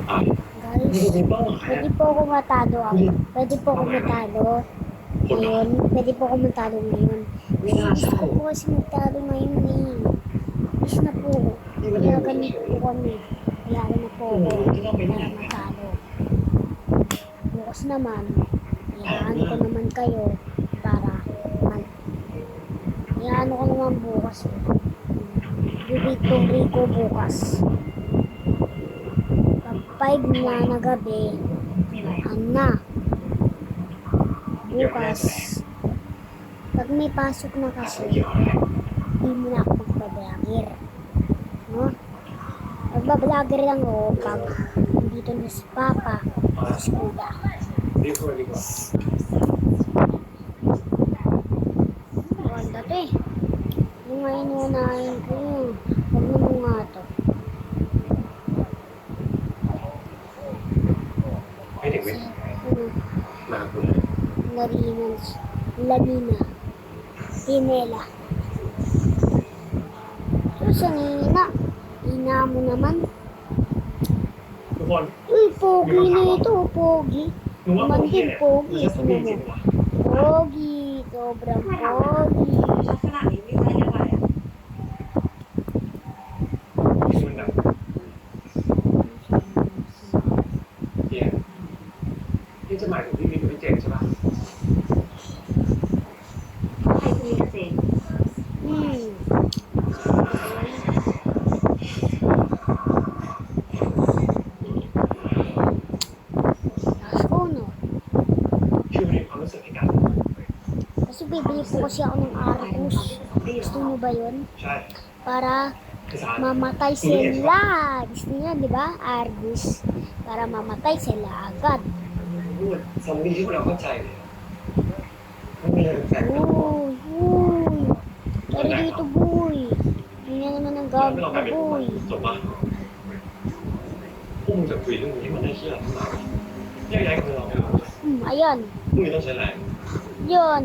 Guys, pwede po ako matalo ako. Pwede po ako matalo ngayon. Pwede po ako matalo ngayon. Gusto ko po kasi matalo ngayon eh. Is na po. Kaya ganito po kami. Kaya na po ako para matalo. Bukas naman, ihaan ko naman kayo para ihaan ko naman bukas. Bibitong Rico bukas. Pag 5 na gabi, na. Bukas, pag may pasok na kasi, hindi mo na ako magbablogger. No? Magbablogger lang ako pag dito na si Papa o si Kuya. Ganda to eh. Yung ngayon unahin ko yun. Huwag mo nga to. Lanina, Pinela. Susangina, ina mo naman. ทุกคน Uy, pogi na ito, pogi. หนูว่าโอ Naman เค din, เนี่ย pogi. จะสม Ito จริ mo. งวะ Pogi, sobrang pogi. ลักษณะนี้ไม่ใช่อะไรอ่ะ คุณนะเฮียนี่จะหมายถึงพี่มิกกับพี่เจนใช่ปะ ใครคุยกับเจน Ako, no? ชื่อมันมีความรู้สึกในการ Kasi bibili po kasi ako ng Arcus. Gusto mo ba yun? ใช่ Para คือสาร mamatay sila. Gusto niya, di ba? Argus. Para mamatay sila agad. พูดสมมติที่พวกเราเข้าใจเลยไม่มีอะไรแปลก Uy, uy. Tara dito, boy. Hindi naman ang เรา gagawin ไม่ลองกลายเป็น ko, พวกมัน boy. จบปะพวกมึงจะคุยเรื่องนี้มันได้เชื่อหรือเปล่าแยกย้ายกันเราไม่รู้ Ayan. พวกมึงต้องใช้แรง Yun.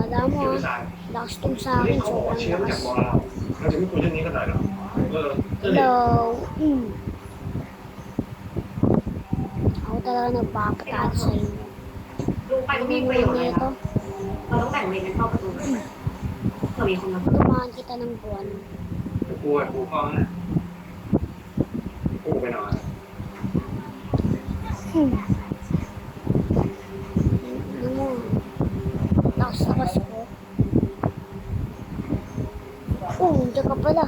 Alam mo, เดี๋ยว ah. ชาย Lakas tong sa นี่ akin. เขาบอกว่า Sobrang เชื่อมาจาก lakas. มอเราเราจะไม่คุยเรื่องนี้กันหน่อยเหรอก็เลย Hello. Ako talaga nagpapatalo sa inyo. ลุงไปก็ Ano มีประโยชน์ naman เลย nito? นะเราต้องแบ่งเวรกันเข้าประตูด้วยเผื่อมีคนมา Tumahan kita ng buwan. กูอ่ะกูก็กูไปนอน Ano mo? Lakas ko. Oh, nandiyan ka pala.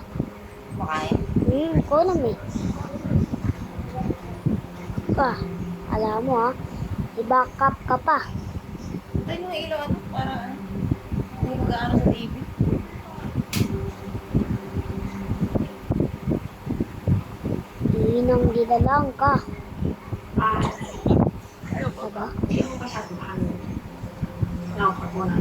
บอกอะไร Ko alam eh. Pa, alam mo ha, i-backup ka pa. Ay, nung ilaw ano, para hindi mag-aano sa TV. Inang gilalang ka. อ่า Diba? ที่ห้องประชาสัมพันธ์เราขอโทษนะ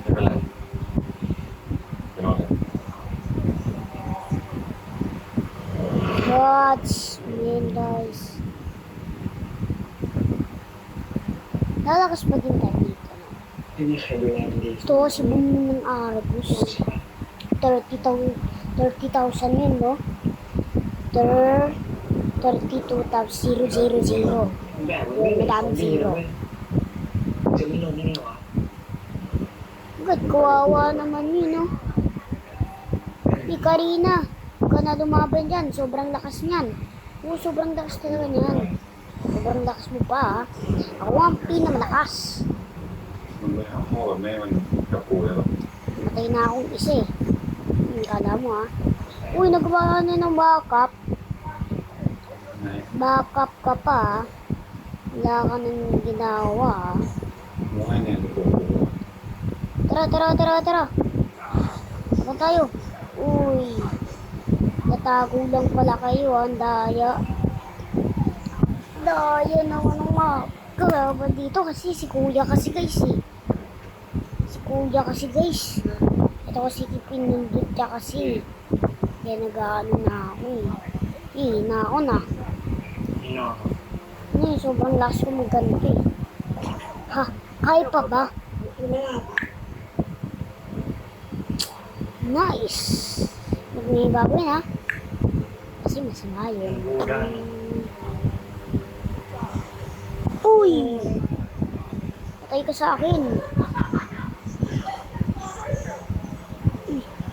ไม่เป็นไรไปนอนเลย Watch me guys. Lalakas pa din tayo dito. No? ไม่มีใครดูแลดี Ito kasi bumili ng Argus. 30,000 yun, no? 32,000. แบบมันไม่มีคนดีเลยจะไม่ลงได้ไงวะ Agad, kawawa naman yun, no? Di Karina, huwag ka na lumaban dyan. Sobrang lakas niyan. Oo, sobrang lakas talaga niyan. Sobrang lakas mo pa, ha? Ako ang pinamalakas. มันไปหาพ่อกับแม่มันกับกูแล้ว Matay na akong isa, eh. Kala mo, ha? Uy, nagawa na ng backup. ไหน Backup ka pa, ha? Wala ka nang ginawa, ha? มูให้แนนกู Tara. Saka tayo. Uy. Natago lang pala kayo, ha? Ang daya. Daya naman ng mga kalaban dito kasi si Kuya kasi guys, eh. Si Kuya kasi guys. Ito kasi pinindot niya kasi. Kaya nag-ano na ako, eh. Na ako na. นี่นอน Sobrang lakas ko magganti. Ha? Kaya pa ba? คือไม่หลับ Nice. May bago yun ha. Kasi masama yun. Uy! Patay ka sa akin.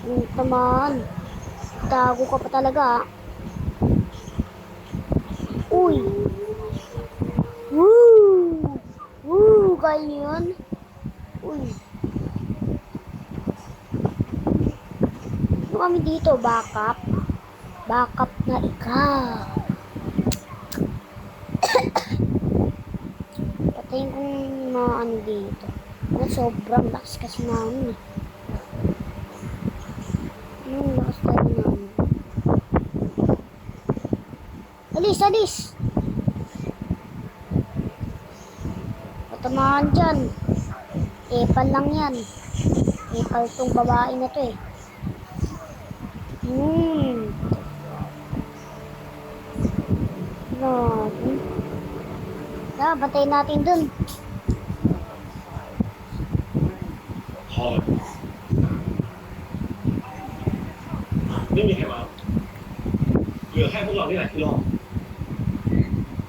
Ang tamaan. Tago ka pa talaga. Uy! Woo! Woo! Kaya niyo yun? Uy! Ano kami dito? Backup? Backup na ikaw. Patayin kong mga ano dito. Sobrang lakas kasi namin eh. Anong lakas tayo namin? Alis! Alis! Patamaan dyan. Epal lang yan. Epal tong babae na to eh. Grabe. Batay natin dun. พอไม่มีใครมาเหลือแค่พวกเรานี่แหละที่รอด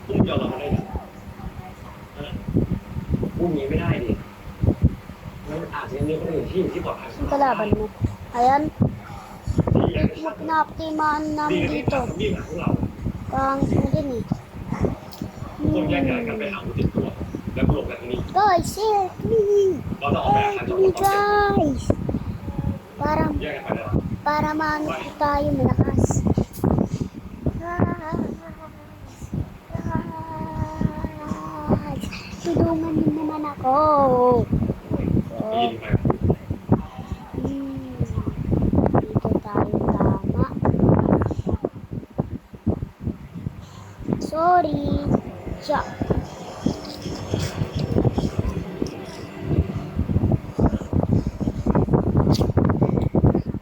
พวกมึงยอมรับมันได้ยังพวกนี้ไม่ได้ดิมันอาจจะยังมีคนอื่นที่อยู่ที่ปลอดภัย Ang kalaban mo. Ayan. ดีอย่างที่ Napatimaan ดี namin ที่ dito. ทำมีดหลังพวกเรา Pangit mo din eh. ทุกคนแยกย้ายกันไปหาอาวุธติดตัว แล้วก็หลบกันที่นี่ Guys, help me. เราจะออกแบบการจอดร Help me ถตอนเย็น guys. Para, แยกกันไปแล้ว para maano tayo malakas. Tulungan niyo naman ako. ได้ยินไหม Dito tayo tama. Sorry. Siya.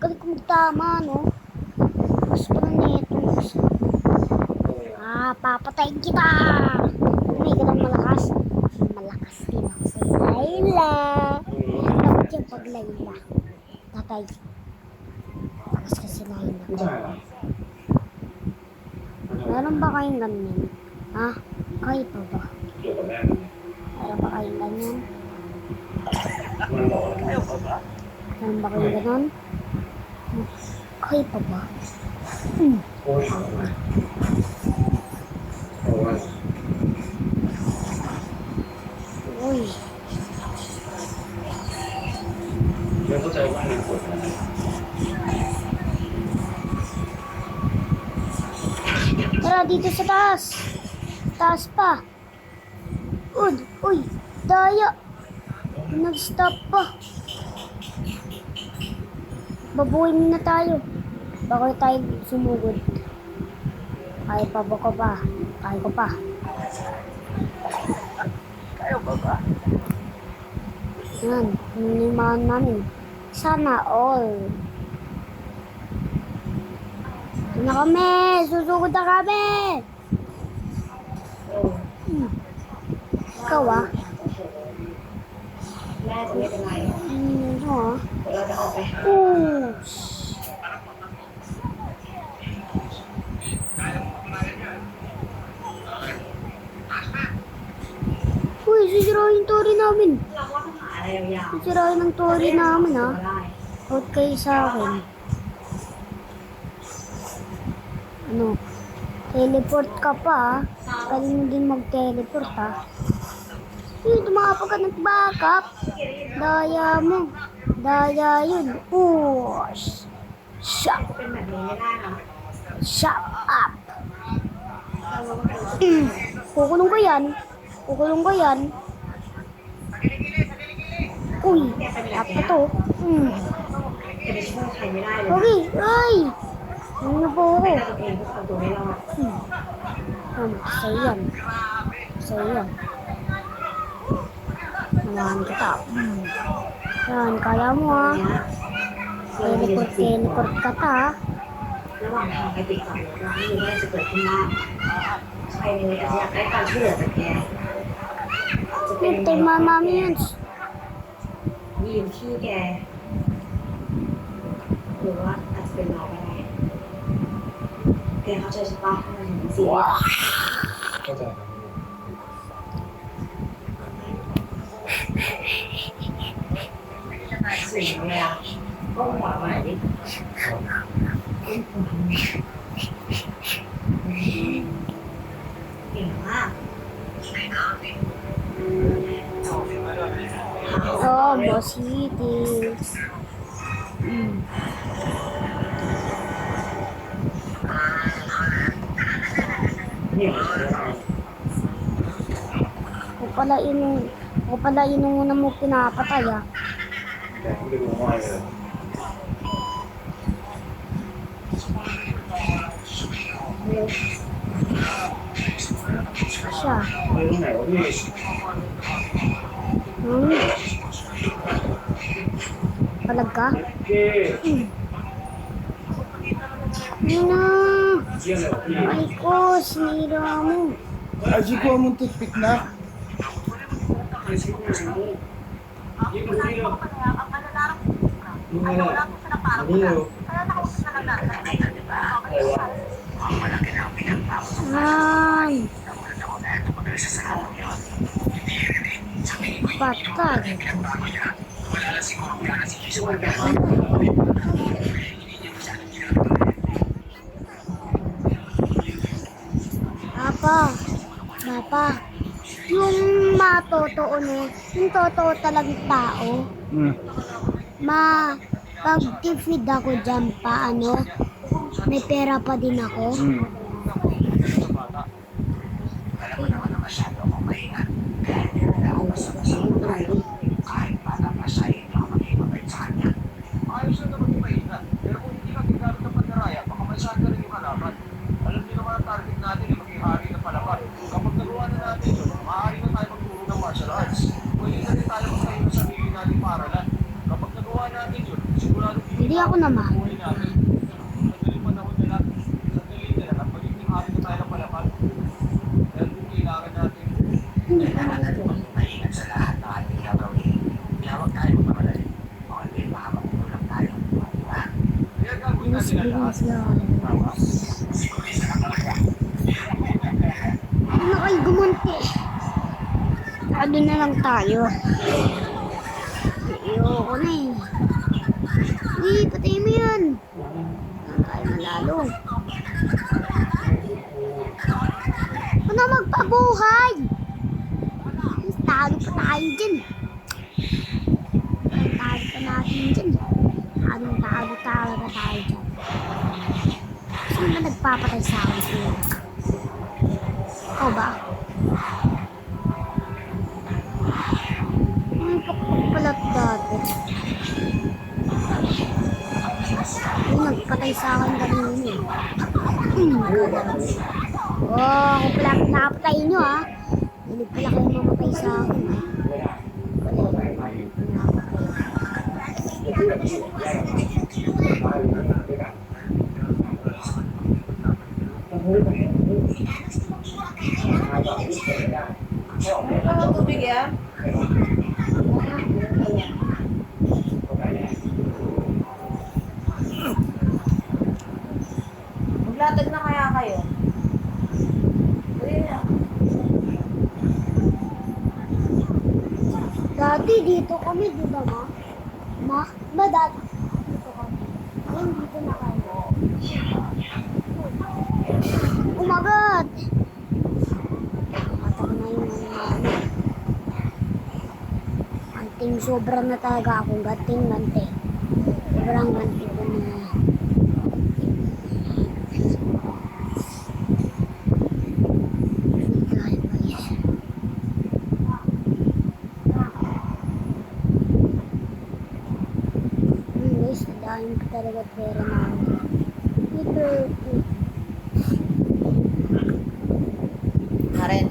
Galing ko magtama, no? Gusto na nito. Papatayin kita! May ganang malakas. Malakas din ako sa Layla. Dapat yung pag Layla. Tatay. Malakas kasi Layla. ผู้ชายเหรอ Meron ba kayong ganyan? Ha? Kayo pa ba? อยู่กับแม่ Meron ba kayong ganyan? มันบอกอะไร Meron ba kayong ganon? Kayo pa ba? โอ้ยถามทำไมโอ้ย Uy. ไม่เข้าใจว่าในผลนะ Tara, dito sa taas. Taas pa. Uy, daya. Nag-stop pa. Babuhin na tayo. Baka tayo sumugod. Kaya pa ba ko pa? Kaya ko pa. Kayo ba ba? Yan, hinimaan namin. Sana all. Ito na kami! Susugod na kami! Ikaw ah? แม่จะไม่เป็นไร Ito ah? เดี๋ยวเราจะออกไปหา Ooh! Uy, sisirain yung tori namin. เราว่าต้องหาอะไรยาว Sisirain ang tori namin ha. ได้ Huwag kayo sa akin. Ano? Teleport ka pa ha. Galing mo din mag-teleport ha. Uy, tumapag ka nag-backup. Daya mo. Daya yun. Push. Shut เป็นแบบนี้ไม่ได้นะ Shut up. Kukulong ko yan. Kukulong ko yan. Uy, tap na to. จะไปช่วยใครไม่ได้เลย Okay, ay! Ano po ako? แต่ตัวเองก็เอาตัวไม่รอด Sa'yo yan. Sa'yo yan. Naman kita. Yan, kaya mo ha. เราไปยืน Teleport, สี่คน teleport ka ta ha. ระหว่างทางไปติดต่อเราไม่รู้ว่าอะไรจะเกิดขึ้นบ้างใครในนี้อาจจะอยากได้การช่วยเหลือจากแกจะเป็น Hintay mami yun. ยืนชื่อแกหรือว่าอาจจะเป็นเราก็ได้ แกเข้าใจใช่ปะมันถึงซีเรียส เข้าใจครับ สูงเลยอ่ะก้มหัวมาหน่อยดิเก่งมาก Oh, Boss City. Ako pala inuna mo pinapatay ah. แต่ไม่ได้รู้ว่าเลย Siya. ไปตรงไหนวะพี่ Palag ka? เก้ Ano? เยี่ยมเลยว่ะพี่ Ay ko, sinira mo. Aji ko mong toothpick na. ยิ่งดูนี่เร็วมึงไงล่ะนี่เร็ว Ay. Patay. Papa, yung matotoo no, yung totoo talagang tao, pag-feed ako dyan pa, may pera pa din ako. Ayos na naman yung maingat. Pero kung hindi ka gigamit ng pandaraya, baka maisahan ka rin yung halaman. Alam niyo naman ang target natin ay maging hari ng palapan. Kapag nagawa na natin yun, maaari na tayo magturo ng martial arts. Pwede na rin tayo magtayo ng sarili natin paralan. Kapag nagawa natin yun, sigurado Hindi ako naman. buhay natin. Sandali panahon nila, sandali nila at magiging hari na tayo ng palapan. Dahil kung kailangan natin, Maingat sa lahat ng ating gagawin. Kaya huwag tayo magmamadali. Only makapagpulo lang tayo. kaya gagawin natin ang lahat. Ano kayo gumunti? Ano na lang tayo? Ayoko na eh. Hindi, patay mo yan. Tayo na lalo. Ano magpabuhay? Talo pa tayo dyan. Talo pa natin dyan. Talo talaga tayo dyan. Sino ba nagpapatay sa akin sila? Ikaw ba? Ang kapagpalat dati. Yung nagpatay sa akin kanina eh. Oh, ako pala nakapatay nyo ah. Hindi pala kayo mamatay sa akin ah. Tubig yan? Maglatag na kaya kayo? Dati dito kami, di ba ma? Ba dati dito kami? Ngayon dito na kayo. Umagat! Matak na yung namin. Anting sobra na talaga akong gating gante. Sobrang gante ko na. Guys, dahil ko talaga pera na ako. Ito. Karen,